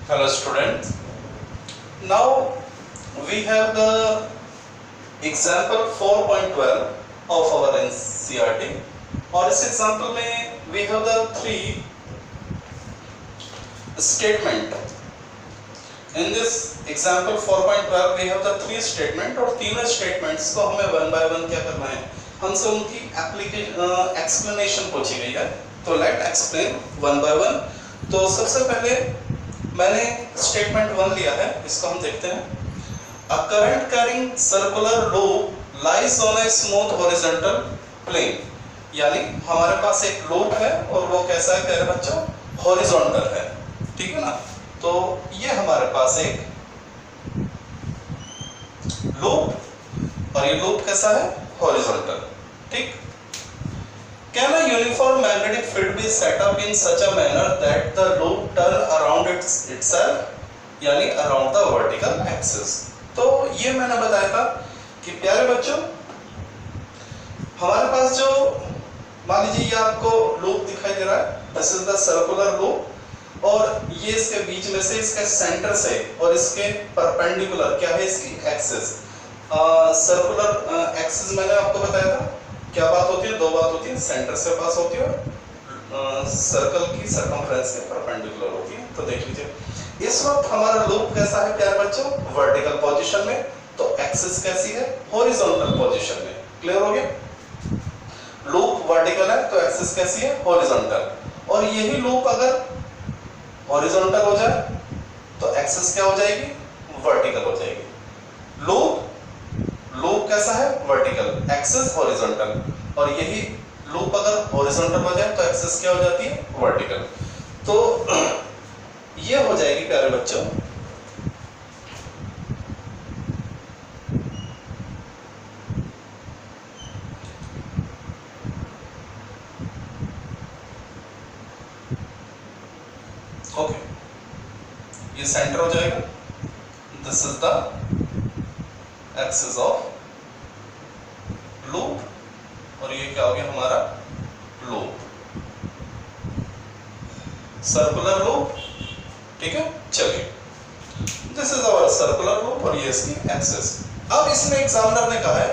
Hello students. Now we have the example 4.12 of our NCERT और इस example में we have the three statement. In this example 4.12 we have the three statement और तीनों statements को हमें one by one क्या करना है, हमसे उनकी एप्लीकेशन एक्सप्लेनेशन पूछी गई है, तो let explain one by one. तो सबसे पहले मैंने स्टेटमेंट 1 लिया है, इसको हम देखते हैं। A current carrying circular loop lies on a smooth horizontal plane, यानी हमारे पास एक लूप है और वो कैसा है प्यारे बच्चों, हॉरिजॉन्टल है, ठीक है ना। तो ये हमारे पास एक लूप और ये लूप कैसा है, हॉरिजॉन्टल, ठीक। Can a uniform magnetic field be set up in such a manner that the loop turn around itself, यानी around the vertical axis। तो ये मैंने बताया था कि प्यारे बच्चों हमारे पास जो, मान लीजिए ये आपको लूप दिखाई दे रहा है, this is the circular loop और ये इसके बीच में से, इसके सेंटर से और इसके परपेंडिकुलर क्या है, इसकी एक्सिस। सर्कुलर एक्सिस मैंने आपको बताया था क्या बात होती है, दो बात होती है, सेंटर से पास होती है और सर्कल की सर्कमफ्रेंस के परपेंडिकुलर होती है। तो देख लीजिए इस वक्त हमारा लूप कैसा है प्यारे बच्चों, वर्टिकल पोजीशन में, तो एक्सिस कैसी है, हॉरिजॉन्टल पोजीशन में। क्लियर हो गया, लूप वर्टिकल है तो एक्सिस कैसी है, हॉरिजॉन्टल। और यही लूप अगर हॉरिजॉन्टल हो जाए तो एक्सिस क्या हो जाएगी, वर्टिकल हो जाएगी। लूप कैसा है, वर्टिकल, एक्सिस हॉरिजॉन्टल, और यही लूप अगर हॉरिजॉन्टल हो जाए तो एक्सिस क्या हो जाती है, वर्टिकल। तो ये हो जाएगी प्यारे बच्चों ओके, ये सेंटर हो जाएगा, this is the axis of loop और ये क्या हो गया हमारा लूप, सर्कुलर लूप, ठीक है। चलिए this is our circular loop और ये इसकी एक्सिस। अब इसमें एग्जामिनर ने कहा है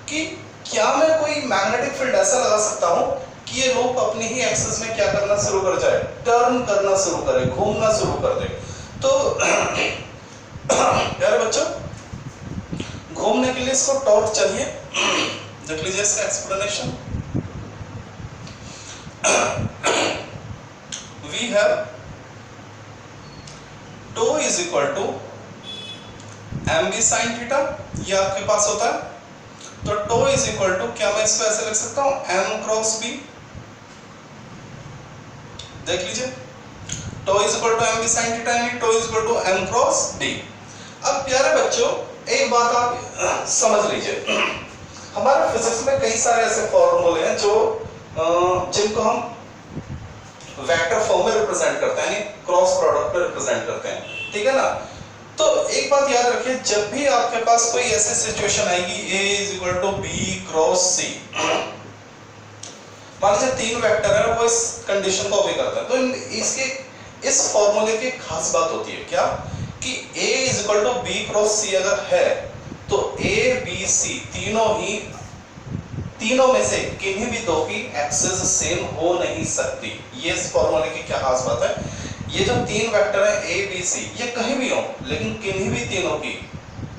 कि क्या मैं कोई मैग्नेटिक फील्ड ऐसा लगा सकता हूं कि ये लूप अपनी ही एक्सिस में क्या करना शुरू कर जाए, टर्न करना शुरू करे, घूमना शुरू कर दे। तो प्यारे बच्चों घूमने के लिए इसको टॉर्क चाहिए, देख लीजिए इसका explanation. We have tau is equal to M B sine theta, ये आपके पास होता है। तो टो इज इक्वल टू, क्या मैं इसको ऐसे लिख सकता हूं, एम क्रॉस बी, देख लीजिए tau is equal to M B sine theta यानी tau is equal to M cross B. अब प्यारे बच्चों एक बात आप समझ लीजिए, हमारे फिजिक्स में कई सारे ऐसे फॉर्मूले हैं जो जिनको हम वेक्टर फॉर्म में रिप्रेजेंट करते हैं, यानी क्रॉस प्रोडक्ट में रिप्रेजेंट करते हैं, ठीक है ना। तो एक बात याद रखिए, जब भी आपके पास कोई ऐसी सिचुएशन आएगी A is equal to B cross C, मान लीजिए तीन वेक्टर है वो इस कंडीशन को ओबे करते हैं, तो इसके इस फॉर्मूले की खास बात होती है क्या कि A is equal to B cross C अगर है तो A B C तीनों में से किन्हीं भी दो की एक्सिस सेम हो नहीं सकती। ये इस फॉर्मूले की क्या खास बात है, ये जो तीन वेक्टर है A B C ये कहीं भी हो, लेकिन किन्हीं भी तीनों की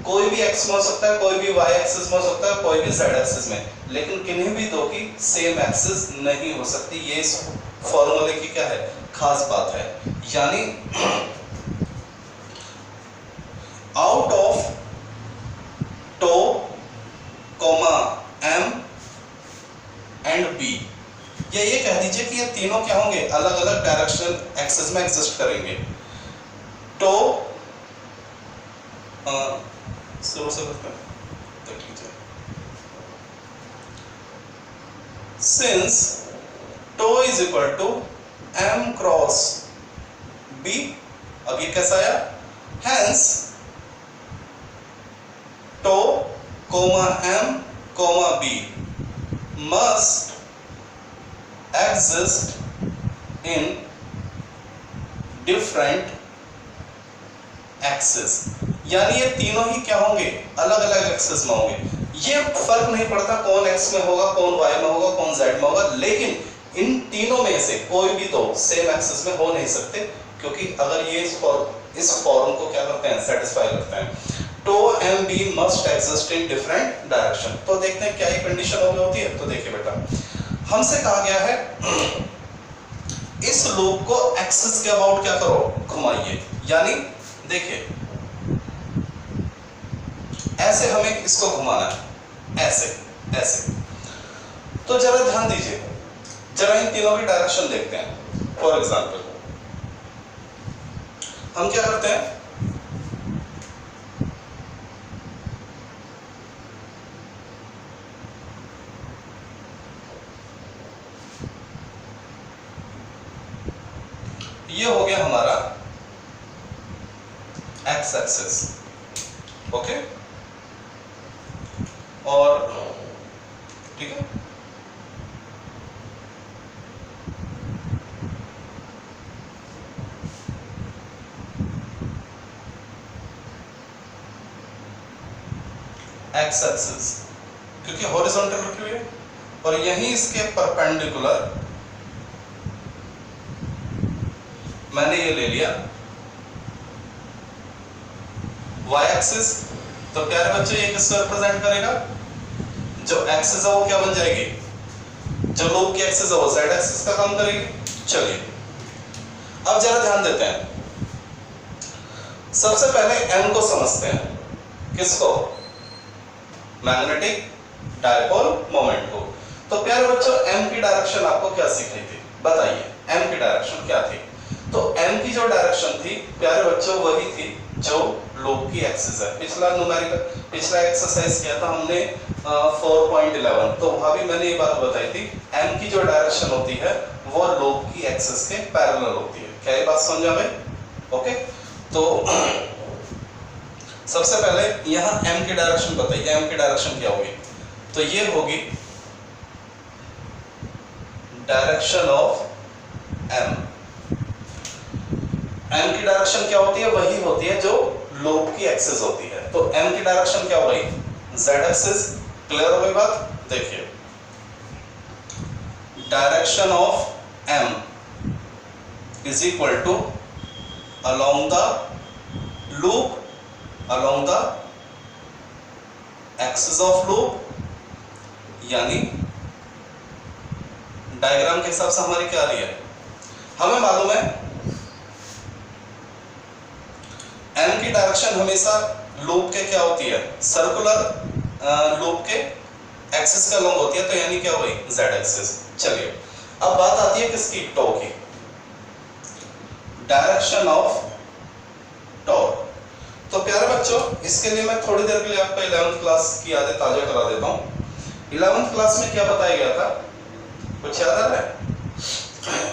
कोई भी एक्स में हो सकता है, कोई भी वाई एक्सिस में हो सकता है, कोई भी जेड एक्सिस में, लेकिन किन्हीं भी दो की सेम एक्सिस नहीं हो सकती। ये इस फॉर्मूले की क्या है, खास बात है। यानी out of tau comma M and B, ये कह दीजिए कि ये तीनों क्या होंगे, अलग अलग डायरेक्शनल एक्सिस में एग्जिस्ट करेंगे। टो शुरू से देख लीजिए, since tau is equal to M cross B, अब ये कैसा आया, hence tau comma M comma B must exist in different axis, यानी ये तीनों ही क्या होंगे, अलग अलग एक्सिस में होंगे। ये फर्क नहीं पड़ता कौन एक्स में होगा, कौन वाई में होगा, कौन जेड में होगा, लेकिन इन तीनों में से कोई भी तो सेम एक्सिस में हो नहीं सकते, क्योंकि अगर ये इस फॉर्म को क्या करते हैं, सेटिस्फाई करते हैं। तो M B must exist in different direction. तो देखते हैं क्या ये कंडीशन होती है। तो देखिए बेटा, हमसे कहा गया है इस लूप को एक्सिस के अबाउट क्या करो, घुमाइए। यानी देखिए ऐसे हमें इसको घुमाना है, ऐसे ऐसे। तो जरा ध्यान दीजिए, जरा इन तीनों की डायरेक्शन देखते हैं। फॉर एग्जांपल हम क्या करते हैं, ये हो गया हमारा एक्स एक्सिस, ओके, और ठीक है, एक्स एक्सिस क्योंकि हॉरिजॉन्टल रखी हुई है, और यहीं इसके परपेंडिकुलर मैंने ये ले लिया y एक्सिस। तो प्यारे बच्चों ये किसको रिप्रेजेंट करेगा, जो एक्सिस है वो क्या बन जाएगी, जो लूप की एक्सिस है वो z एक्सिस का काम करेगी। चलिए अब जरा ध्यान देते हैं, सबसे पहले m को समझते हैं, किसको, मैग्नेटिक डायपोल मोमेंट को। तो प्यारे बच्चों m की डायरेक्शन आपको क्या सीखनी थी, बताइए m की डायरेक्शन क्या थी। तो m की जो डायरेक्शन थी प्यारे बच्चों वही थी जो लूप की एक्सिस है। पिछला एक्सरसाइज किया था हमने 4.11, तो वहां भी मैंने ये बात बताई थी, m की जो डायरेक्शन होती है वो लूप की एक्सिस के पैरेलल होती है। क्या ये बात समझ आ गई, ओके। तो सबसे पहले यहाँ m की डायरेक्शन बताइए, m की डायरेक्शन क्या होगी, तो ये होगी डायरेक्शन ऑफ m। m की डायरेक्शन क्या होती है, वही होती है जो लूप की एक्सिस होती है। तो m की डायरेक्शन क्या हो गई, z एक्सिस। क्लियर हो गई बात। देखिए direction of m is equal to along the loop, along the axis of loop, यानी डायग्राम के हिसाब से हमारी क्या आ रही है, हमें मालूम है m की डायरेक्शन हमेशा लूप के क्या होती है, सर्कुलर लूप के एक्सिस का लॉन्ग होती है, तो यानी क्या हुई, z एक्सिस। चलिए अब बात आती है किसकी, टॉ की, डायरेक्शन ऑफ टॉ। तो प्यारे बच्चों इसके लिए मैं थोड़ी देर के लिए आपको 11th क्लास की यादें ताजा करा देता हूँ। 11th क्लास में क्या बताया गया था, कुछ याद आ रहा है,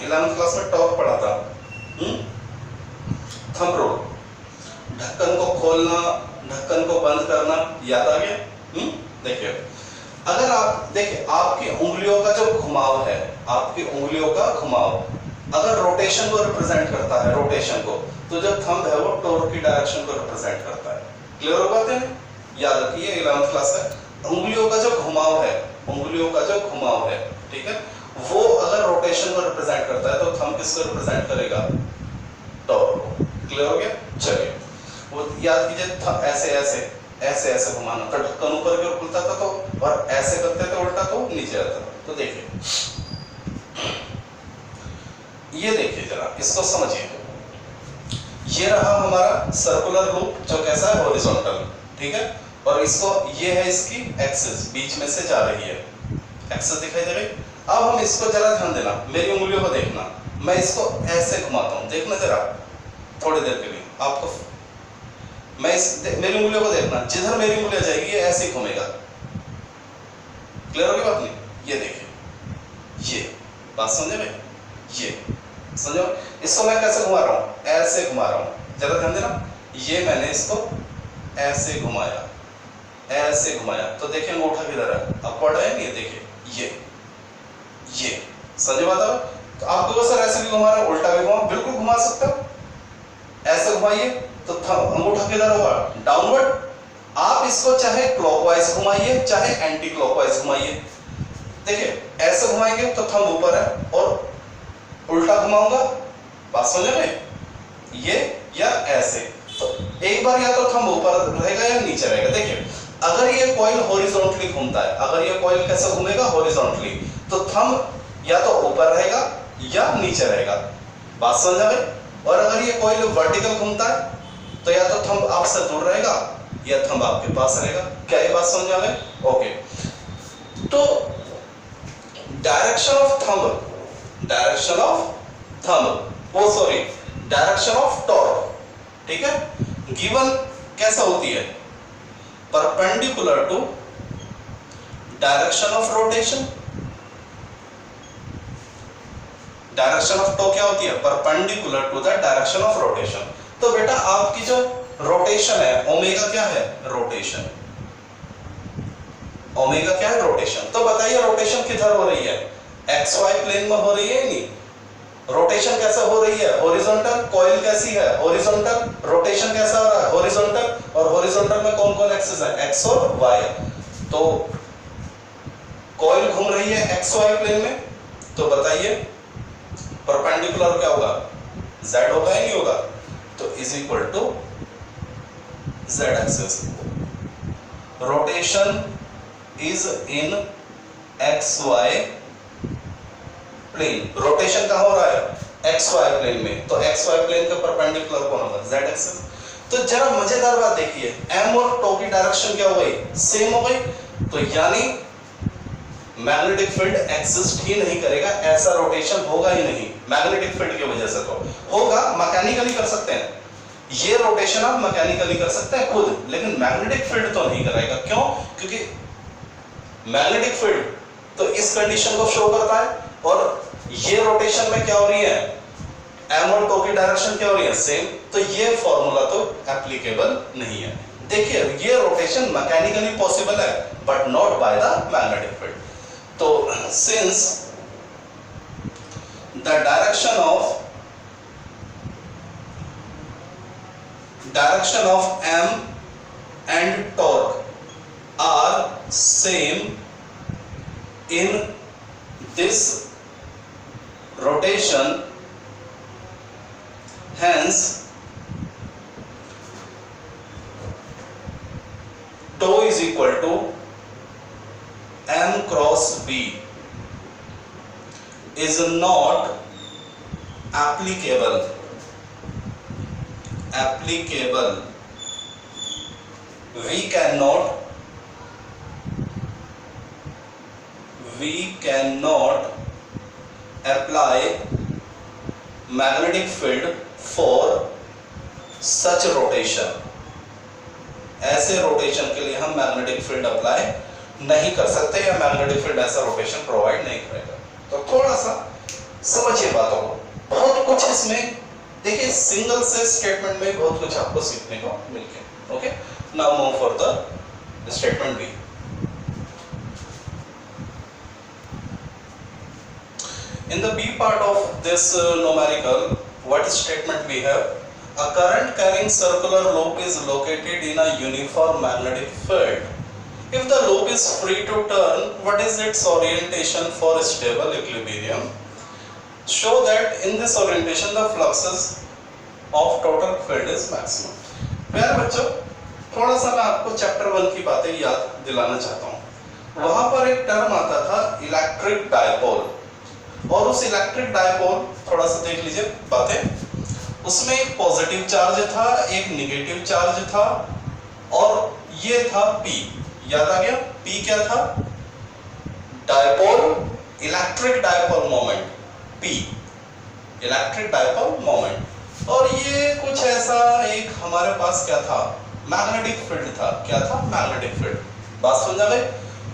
11th क्लास में टॉर्क पढ़ा था, थंब रूल, ढक्कन को खोलना, ढक्कन को बंद करना, याद आ गया। देखिए अगर आप देखिए आपकी उंगलियों का जो घुमाव है, आपकी उंगलियों का घुमाव अगर रोटेशन को रिप्रेजेंट करता है, रोटेशन को, तो जो थंब है वो टॉर्क की डायरेक्शन को रिप्रेजेंट करता है। क्लियर हो बात है, याद रखिए 11th क्लास में उंगलियों का जो घुमाव है, उंगलियों का जो घुमाव है, ठीक है, वो अगर रोटेशन को रिप्रेजेंट करता है तो थंब किसको रिप्रेजेंट करेगा, टॉर्क को। क्लियर हो गया। चलिए वो याद कीजिए, ऐसे ऐसे ऐसे ऐसे घुमाना, तो ढक्कन ऊपर की ओर खुलता था, तो और ऐसे करते थे उल्टा तो नीचे आता था। तो देखिए ये देखिए जरा इसको समझिए, ये रहा हमारा सर्कुलर लूप जो कैसा है, हॉरिजॉन्टल, ठीक है, और इसको ये है इसकी एक्सिस, बीच में से जा रही है, एक्सिस दिखाई दे रही। अब हम इसको जरा ध्यान देना, मेरी उंगलियों को देखना, मैं इसको ऐसे घुमाता हूं, देखना जरा थोड़ी देर के लिए आपको, मैं मेरी उंगलियों को देखना, जिधर मेरी उंगलियां जाएगी ये ऐसे ही घूमेगा। क्लियर हो गई बात नहीं, ये देखिए, ये बात समझे भाई, ये समझो, इसको मैं कैसे घुमा रहा हूं, ऐसे घुमा रहा हूं, जरा ध्यान देना, ये मैंने इसको ऐसे घुमाया, ऐसे घुमाया, तो देखिए अंगूठा किधर है, अपवर्ड है नहीं, देखिए ये समझे बात है। तो आपको सर ऐसे भी घुमा रहा है, उल्टा भी घुमा, बिल्कुल घुमा सकते हो, ऐसे घुमाइए तो अंगूठा किधर होगा, डाउनवर्ड। आप इसको चाहे क्लॉकवाइज घुमाइए चाहे एंटी क्लॉकवाइज घुमाइए। देखिए ऐसे घुमाएंगे तो थंब ऊपर है, और उल्टा घुमाऊंगा, बात समझ में, ये या ऐसे, तो एक बार या तो थंब ऊपर रहेगा या नीचे रहेगा। देखिए अगर ये कॉइल हॉरिजॉन्टली घूमता है, अगर ये कॉइल कैसे घूमेगा, हॉरिजॉन्टली, तो थंब या तो ऊपर रहेगा या नीचे रहेगा, बात समझ में। और अगर ये कॉइल वर्टिकल घूमता है तो या तो थंब आपसे दूर रहेगा या थंब आपके पास रहेगा। क्या ये बात समझ में? ओके, तो डायरेक्शन ऑफ टॉर्क, ठीक है, गिवन कैसा होती है, perpendicular to direction of rotation. Direction of torque क्या होती है, perpendicular to the direction of rotation. तो बेटा आपकी जो रोटेशन है, ओमेगा क्या है, रोटेशन, ओमेगा क्या है, रोटेशन। तो बताइए रोटेशन किधर हो रही है, एक्स वाई प्लेन में हो रही है नहीं, रोटेशन कैसे हो रही है, हॉरिजॉन्टल। कॉइल कैसी है, हॉरिजॉन्टल। रोटेशन कैसा हो रहा है, हॉरिजॉन्टल। और हॉरिजॉन्टल में कौन कौन एक्सिस है, एक्स और वाई। तो कॉइल घूम रही है एक्स वाई प्लेन में, तो बताइए परपेंडिकुलर क्या होगा, जेड होगा या नहीं होगा, तो is equal to Z axis. Rotation is in X Y plane. Rotation कहां हो रहा है, एक्स वाई प्लेन में, तो एक्स वाई प्लेन के परपेंडिकुलर कौन होगा, जेड एक्सिस। तो जरा मजेदार बात देखिए, एम और टो की डायरेक्शन क्या हो गई, सेम हो गई। तो यानी मैग्नेटिक फील्ड एग्जिस्ट ही नहीं करेगा, ऐसा रोटेशन होगा ही नहीं मैग्नेटिक फील्ड की वजह से। तो होगा, मैकेनिकली कर सकते हैं, ये रोटेशन आप मैकेनिकली कर सकते हैं खुद, लेकिन मैग्नेटिक फील्ड तो नहीं कराएगा। क्यों? क्योंकि मैग्नेटिक फील्ड तो इस कंडीशन को शो करता है, और ये रोटेशन में क्या हो रही है, एम और टो की डायरेक्शन क्या हो रही है, सेम। तो ये फॉर्मूला तो एप्लीकेबल नहीं है। देखिए ये रोटेशन मैकेनिकली पॉसिबल है but not by the magnetic field. तो since the direction of M and torque are same in this rotation, hence tau is equal to m cross b is not applicable we cannot apply magnetic field for such rotation। ऐसे rotation के लिए हम magnetic field apply नहीं कर सकते, या magnetic field ऐसा rotation provide नहीं करेगा। तो थोड़ा सा समझिए बातों को, बहुत कुछ इसमें देखिए, सिंगल से स्टेटमेंट में बहुत कुछ आपको सीखने को मिलेगा। Okay, now move for the statement B. In the B part of this numerical, what statement we have? A current carrying circular loop is located in a uniform magnetic field. If the loop is free to turn, what is its orientation for stable equilibrium? Show that in this orientation the fluxes of total field is maximum। प्यारे बच्चों, थोड़ा सा मैं आपको chapter 1 की बातें याद दिलाना चाहता हूँ। वहां पर एक टर्म आता था इलेक्ट्रिक डायपोल, और उस इलेक्ट्रिक डायपोल थोड़ा सा देख लीजिए बातें, उसमें एक पॉजिटिव चार्ज था, एक निगेटिव चार्ज था, और ये था P। याद आ गया? P क्या था? Dipole, electric dipole moment, P electric dipole moment. और ये कुछ ऐसा एक हमारे पास क्या था, मैग्नेटिक फील्ड था। क्या था? Magnetic field. बात समझा गई?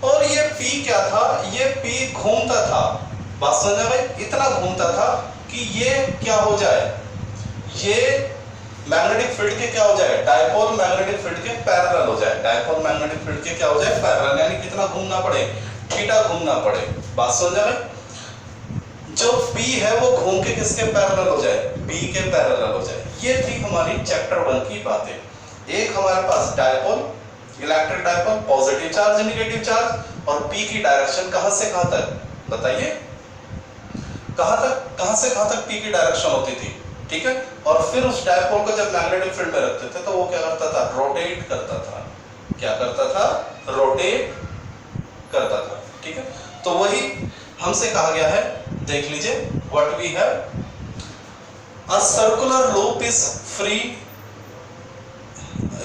और ये P क्या था? ये P घूमता था। बात समझा गई? इतना घूमता था कि ये क्या हो जाए, ये मैग्नेटिक फील्ड के क्या हो जाए, डायपोल मैग्नेटिक फील्ड के पैरेलल हो जाए। डायपोल मैग्नेटिक फील्ड के क्या हो जाए, पैरेलल, यानी कितना घूमना पड़े, थीटा घूमना पड़े। बात समझा गई? जो P है वो घूम के किसके पैरेलल हो जाए, B के पैरेलल हो जाए। ये थी हमारी चैप्टर 1 की बातें। एक हमारे पास dipole, electric dipole, positive charge negative charge, और पी की डायरेक्शन कहां से कहां तक बताइए, कहां से कहां तक पी की डायरेक्शन होती थी, ठीक है। और फिर उस डायपोल को जब मैग्नेटिक फील्ड में रखते थे तो वो क्या करता था, रोटेट करता था। क्या करता था, रोटेट करता था, ठीक है। तो वही हमसे कहा गया है, देख लीजिए what we have, a circular loop is free,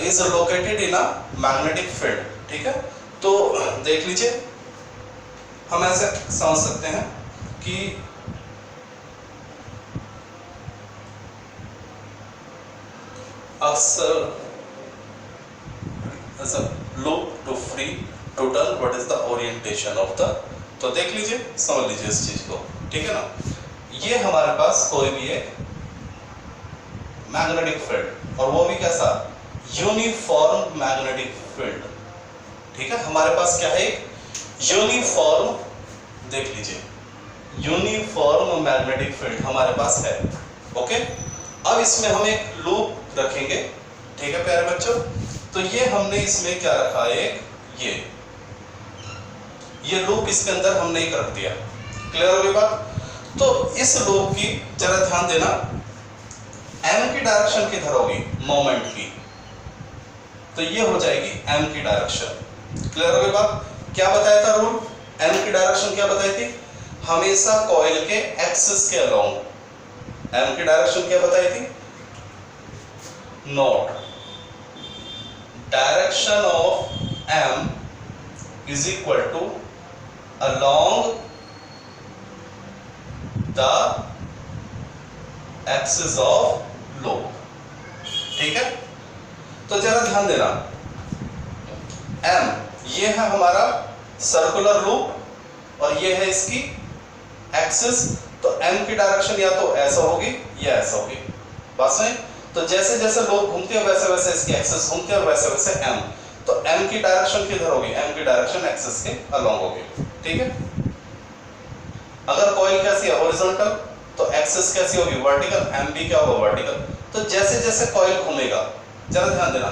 is located in a magnetic field, ठीक है। तो देख लीजिए, हम ऐसे समझ सकते हैं कि अक्सर loop to free to turn what is the orientation of the, तो देख लीजिए, समझ लीजिए इस चीज को, ठीक है ना। ये हमारे पास कोई भी एक मैग्नेटिक फील्ड, और वो भी कैसा, यूनिफॉर्म मैग्नेटिक फील्ड, ठीक है। हमारे पास क्या है, एक यूनिफॉर्म, देख लीजिए, यूनिफॉर्म मैग्नेटिक फील्ड हमारे पास है, ओके। अब इसमें हम एक लूप रखेंगे, ठीक है प्यारे बच्चों। तो ये हमने इसमें क्या रखा, एक ये लूप इसके अंदर हमने एक रख दिया, क्लियर हो गई बात। तो इस लूप की जरा ध्यान देना, एम की डायरेक्शन किधर होगी, मोमेंट की, तो ये हो जाएगी एम की डायरेक्शन, क्लियर हो गई बात। क्या बताया था रूल, एम की डायरेक्शन क्या बताई थी, हमेशा कॉइल के एक्सिस के अलोंग। एम की डायरेक्शन क्या बताई थी, note direction of M is equal to along the axis of loop, ठीक है। तो जरा ध्यान देना, m ये है हमारा सर्कुलर लूप और ये है इसकी एक्सिस। तो m की डायरेक्शन या तो ऐसा होगी या ऐसा होगी, बस है। तो जैसे जैसे लूप घूमती है वैसे वैसे इसकी एक्सिस घूमती है और वैसे वैसे m, तो m की डायरेक्शन किधर होगी, m की डायरेक्शन एक्सिस के अलोंग होगी, ठीक है। अगर कॉइल कैसी है, हॉरिजॉन्टल, तो एक्सिस कैसी होगी, वर्टिकल, m भी क्या होगा, वर्टिकल। तो जैसे जैसे कॉइल घूमेगा, जरा ध्यान देना,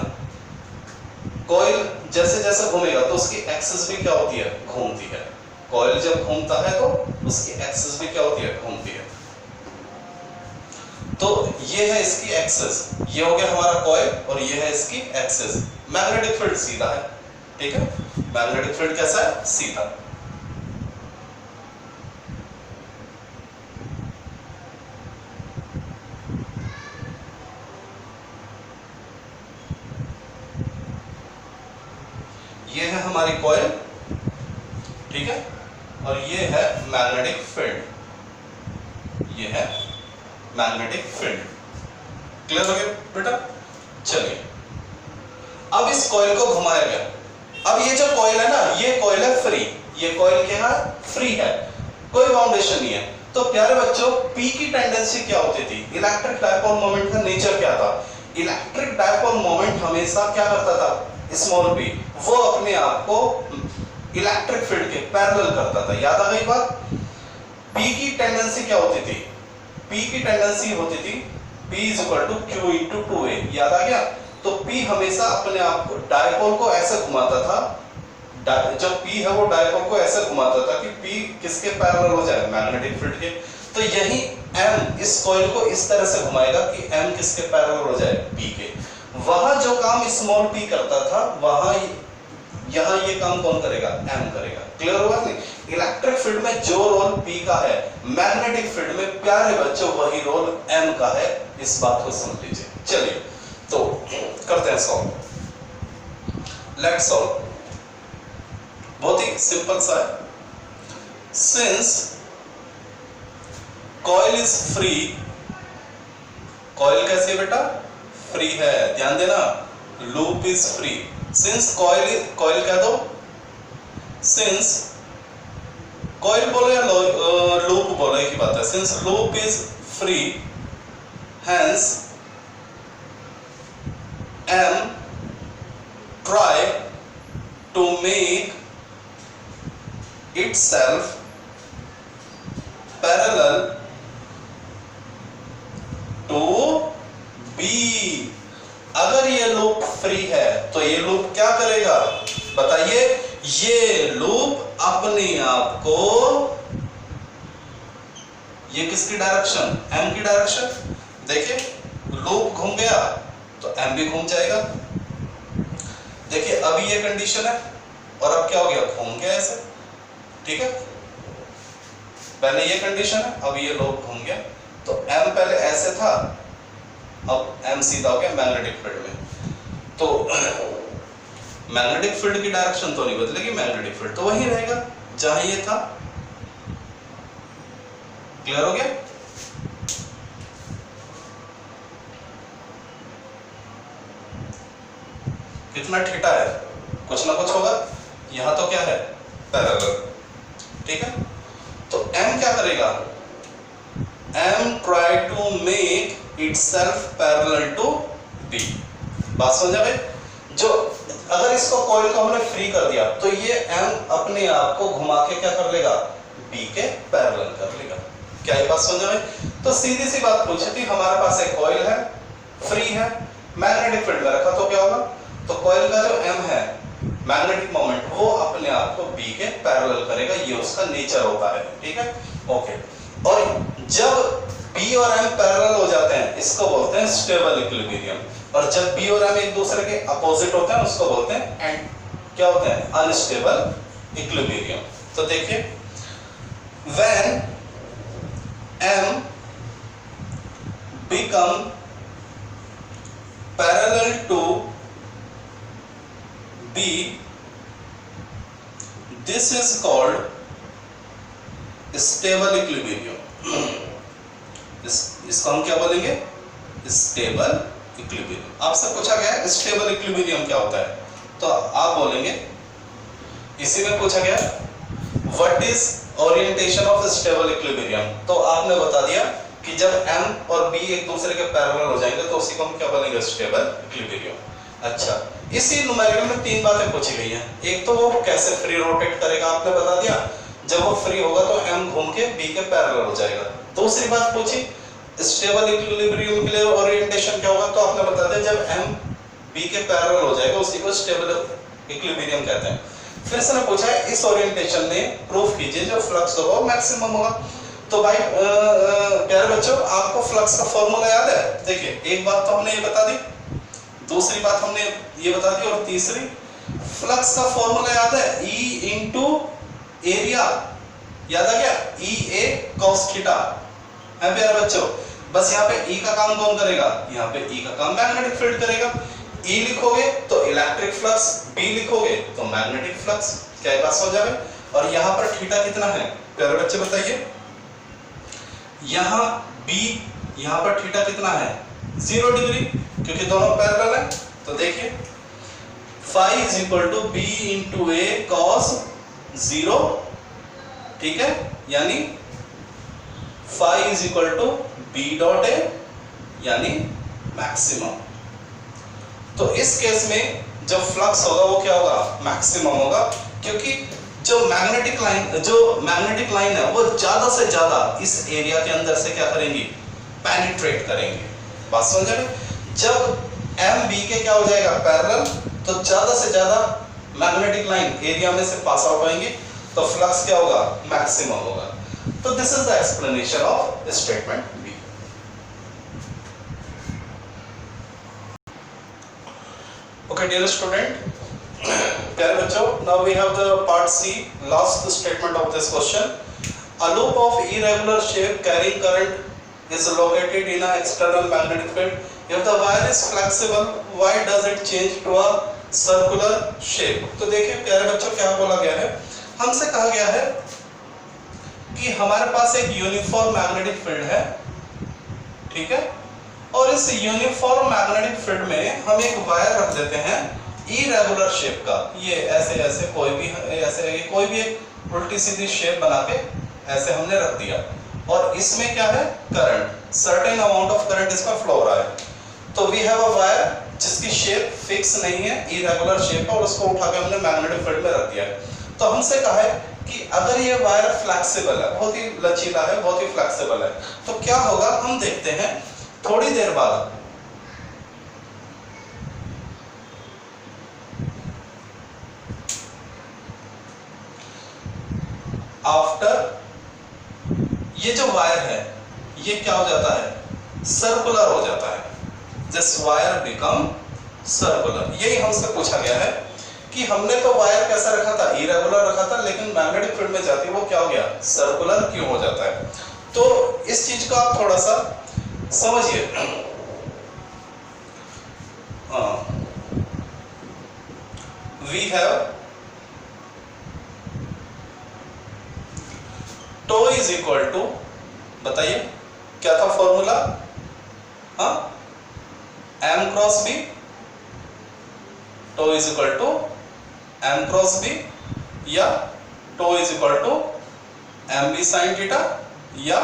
कॉइल जैसे जैसे घूमेगा तो उसकी एक्सिस भी क्या होती है, घूमती है। कॉइल जब घूमता है तो उसकी एक्सिस भी क्या होती है, घूमती है। तो ये है इसकी एक्सिस, ये हो गया हमारा कॉइल और ये है इसकी एक्सिस। मैग्नेटिक फील्ड सीधा है, ठीक है। मैग्नेटिक फील्ड कैसा है, सीधा। ये है हमारी कॉइल, ठीक है, और ये है मैग्नेटिक फील्ड, ये है मैग्नेटिक फील्ड, क्लियर हो गया बेटा। चलिए अब इस कॉइल को घुमाया गया। अब ये जो कॉइल है ना, ये कॉइल है फ्री, ये कॉइल क्या है, फ्री है, कोई बाउंडेशन नहीं है। तो प्यारे बच्चों, पी की टेंडेंसी क्या होती थी, इलेक्ट्रिक डायपोल मोमेंट का नेचर क्या था, इलेक्ट्रिक डायपोल मोमेंट हमेशा क्या करता था, स्मॉल पी, वो अपने आप को इलेक्ट्रिक फील्ड के पैरेलल करता था। याद आ गई बात। पी की टेंडेंसी क्या होती थी, पी की टेंडेंसी होती थी P is equal to Q into 2A, याद आ गया। तो P हमेशा अपने आप को डायपोल को ऐसे घुमाता था, जब P है वो डायपोल को ऐसे घुमाता था कि P किसके पैरेलल हो जाए, मैग्नेटिक फील्ड के। तो यही M इस कॉइल को इस तरह से घुमाएगा कि M किसके पैरेलल हो जाए, P के। वहां जो काम स्मॉल p करता था, वहां यहां ये काम कौन करेगा, m करेगा। क्लियर हुआ नहीं। इलेक्ट्रिक फील्ड में जो रोल p का है, मैग्नेटिक फील्ड में प्यारे बच्चों वही रोल m का है। इस बात को समझ लीजिए। चलिए तो करते हैं सॉल्व, लेट्स सॉल्व। बहुत ही सिंपल सा है। Since coil is free, coil कैसी है बेटा, फ्री है, ध्यान देना, loop is free. Since coil, coil कह दो, सिंस कॉइल बोलो या लूप बोलो, एक ही बात है। Since loop is free, hence M try to make itself parallel to B B. अगर ये लूप फ्री है तो ये लूप क्या करेगा बताइए, ये लूप अपने आप को, ये किसकी डायरेक्शन, एम की डायरेक्शन, देखिए लूप घूम गया तो एम भी घूम जाएगा। देखिए अभी ये कंडीशन है और अब क्या हो गया, घूम गया ऐसे, ठीक है। पहले ये कंडीशन है, अब ये लूप घूम गया, तो एम पहले ऐसे था, अब एम सीधा हो गया मैग्नेटिक फील्ड में। तो मैग्नेटिक फील्ड की डायरेक्शन तो नहीं बदलेगी, मैग्नेटिक फील्ड तो वही रहेगा जहां ये था। क्लियर हो गया? कितना थीटा है, कुछ ना कुछ होगा, यहां तो क्या है पैरेलल, ठीक है। तो m क्या करेगा, m try to make itself parallel to b। बात समझा भाई? जो अगर इसको कॉइल को हमने फ्री कर दिया तो ये m अपने आप को घुमा के क्या कर लेगा, b के पैरेलल कर लेगा। क्या ये बात समझ में? तो सीधी सी बात पूछी थी, हमारे पास एक कॉइल है, फ्री है, मैग्नेटिक फील्ड में रखा तो क्या होगा, तो कॉइल का जो m है मैग्नेटिक मोमेंट वो अपने आप को b के पैरेलल करेगा, ये उसका नेचर होता है, ठीक है, ओके। और जब b और m पैरेलल हो जाते हैं इसको बोलते हैं स्टेबल इक्विलिब्रियम, और जब b और m एक दूसरे के अपोजिट होते हैं उसको बोलते हैं क्या होते हैं, अनस्टेबल इक्विलिब्रियम। तो देखिए when m become parallel to b, this is called stable equilibrium। इसको हम क्या बोलेंगे, स्टेबल इक्विलिब्रियम। आपसे पूछा गया है स्टेबल इक्विलिब्रियम क्या होता है, तो आप बोलेंगे, इसी में पूछा गया what is orientation of stable equilibrium, तो आपने बता दिया कि जब m और b एक दूसरे के पैरेलल हो जाएंगे तो उसी को हम क्या बोलेंगे, स्टेबल इक्विलिब्रियम। अच्छा, इसी न्यूमेरिकल में तीन बातें पूछी गई हैं। एक तो वो कैसे फ्री रोटेट करेगा आपने बता दिया, जब वो फ्री होगा तो m घूम के b के पैरेलल हो जाएगा। दूसरी बात पूछी स्टेबल इक्विलिब्रियम के लिए ओरिएंटेशन क्या होगा, तो आपने बता दिया जब m b के पैरेलल हो जाएगा उसी को स्टेबल इक्विलिब्रियम कहते हैं। फिर से ने पूछा है इस ओरिएंटेशन में प्रूफ कीजिए जो फ्लक्स होगा वो मैक्सिमम होगा। तो भाई प्यारे बच्चों, आपको फ्लक्स का फॉर्मूला याद है? देखिए एक बात तो हमने ये बता दी, दूसरी बात हमने ये बता दी, और तीसरी फ्लक्स का फॉर्मूला याद है, E इंटू एरिया, याद आ गया, E A cos थीटा है प्यारे बच्चों। बस यहाँ पे E का काम कौन करेगा, यहाँ पे E का काम मैग्नेटिक फील्ड करेगा। E लिखोगे तो इलेक्ट्रिक फ्लक्स, B लिखोगे तो मैग्नेटिक फ्लक्स। क्या ये बात समझ आ गई? और यहाँ पर थीटा कितना है प्यारे बच्चे बताइए, यहाँ B, यहाँ पर थीटा कितना है 0 डिग्री, क्योंकि दोनों पैरेलल हैं। तो देखिए phi is equal to B into A cos 0, ठीक है, यानी phi is equal to B dot A यानी मैक्सिमम। तो इस केस में जब फ्लक्स होगा वो क्या होगा, मैक्सिमम होगा, क्योंकि जो मैग्नेटिक लाइन है वो ज्यादा से ज्यादा इस एरिया के अंदर से क्या करेंगी, पेनिट्रेट करेंगे। बात समझ में? जब m b के क्या हो जाएगा पैरेलल, तो ज्यादा से ज्यादा मैग्नेटिक लाइन एरिया में से पास आउट होंगे, तो फ्लक्स क्या होगा, मैक्सिमम होगा। तो this is the explanation of statement B. Okay dear student, प्यारे बच्चों, now we have the part C, last statement of this question. A loop of irregular shape carrying current is located in an external magnetic field. If the wire is flexible, why does it change to a circular shape? तो देखिए प्यारे बच्चों क्या बोला गया है, हमसे कहा गया है कि हमारे पास एक यूनिफॉर्म मैग्नेटिक फील्ड है, ठीक है, और इस यूनिफॉर्म मैग्नेटिक फील्ड में हम एक वायर रख देते हैं इरेगुलर शेप का, ये ऐसे ऐसे कोई भी एक उल्टी सीधी शेप बना के ऐसे हमने रख दिया, और इसमें क्या है, current, certain amount of current इसका फ्लो हो रहा है। तो वी हैव अ वायर जिसकी शेप फिक्स नहीं है, इरेगुलर शेप है, और उसको उठा के हमने मैग्नेटिक फील्ड में रख दिया है। तो हमसे कहा है कि अगर ये वायर फ्लेक्सिबल है, बहुत ही लचीला है, बहुत ही फ्लेक्सिबल है, तो क्या होगा हम देखते हैं थोड़ी देर बाद ये जो वायर है ये क्या हो जाता है, सर्कुलर हो जाता है। This wire become circular. यही हमसे पूछा गया है कि हमने तो वायर कैसा रखा था, इरेगुलर रखा था, लेकिन मैग्नेटिक फील्ड में जाती है वो क्या हो गया, सर्कुलर क्यों हो जाता है। तो इस चीज को आप थोड़ा सा समझिए। We have tau is equal to, बताइए क्या था फॉर्मूला, हाँ, m cross b, tau is equal to m cross b, या tau is equal to mb sin theta, या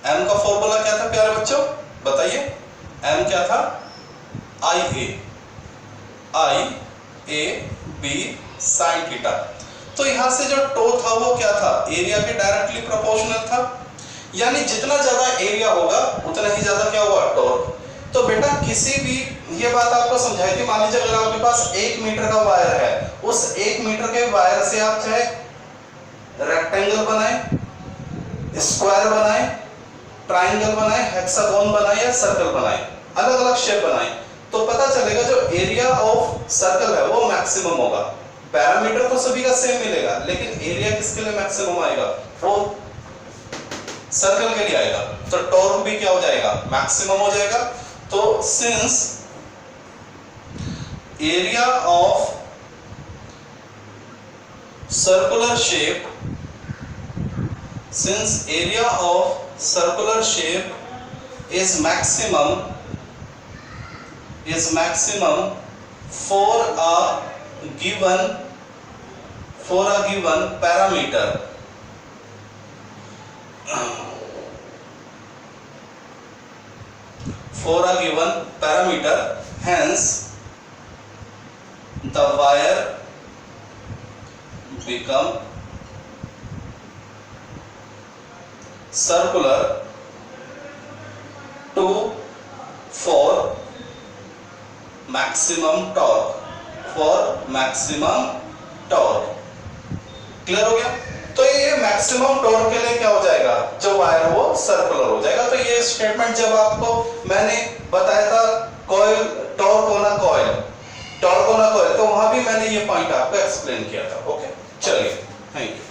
m का फॉर्मूला क्या था प्यारे बच्चों, बताइए, m क्या था, ia b sin थीटा। तो यहां से जो टो था वो क्या था, एरिया के डायरेक्टली प्रोपोर्शनल था, यानी जितना ज्यादा एरिया होगा उतना ही ज्यादा क्या हुआ, टॉर्क। तो बेटा किसी भी, ये बात आपको समझाई थी, मान लीजिए अगर आपके पास 1 मीटर का वायर है, उस 1 मीटर के वायर से आप चाहे रेक्टेंगल बनाए, स्क्वायर बनाए, ट्राइंगल बनाए, हेक्सागोन बनाए या सर्कल बनाए, अलग अलग शेप बनाए, तो पता चलेगा जो एरिया ऑफ सर्कल है वो मैक्सिमम होगा। पैरामीटर तो सभी का सेम मिलेगा, लेकिन एरिया किसके लिए मैक्सिमम आएगा, वो सर्कल के लिए आएगा। तो टॉर्क भी क्या हो जाएगा, मैक्सिमम हो जाएगा। तो since area of circular shape, since area of circular shape is maximum for a given parameter, hence the wire become circular to for maximum torque, clear हो गया। तो ये मैक्सिमम टॉर्क के लिए क्या हो जाएगा, जो वायर है वो सर्कुलर हो जाएगा। तो ये स्टेटमेंट जब आपको मैंने बताया था कॉइल टॉर्क होना कॉइल, तो वहां भी मैंने ये पॉइंट आपको एक्सप्लेन किया था। ओके, चलिए, थैंक यू।